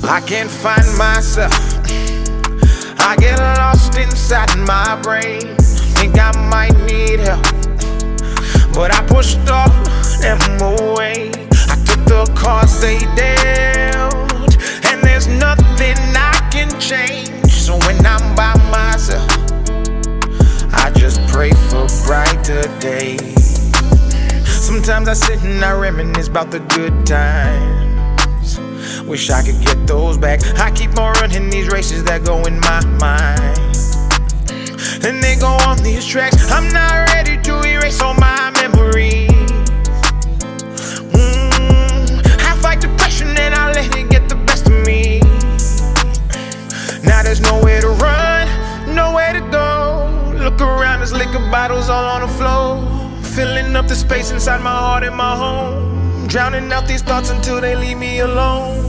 I can't find myself. I get lost inside my brain. Think I might need help, but I pushed all them away. I took the cards they dealt, and there's nothing I can change. So when I'm by myself, I just pray for brighter days. Sometimes I sit and I reminisce about the good times. Wish I could get those back. I keep on running these races that go in my mind, and they go on these tracks. I'm not ready to erase all my memories. I fight depression and I let it get the best of me. Now there's nowhere to run, nowhere to go. Look around, there's liquor bottles all on the floor, filling up the space inside my heart and my home, drowning out these thoughts until they leave me alone.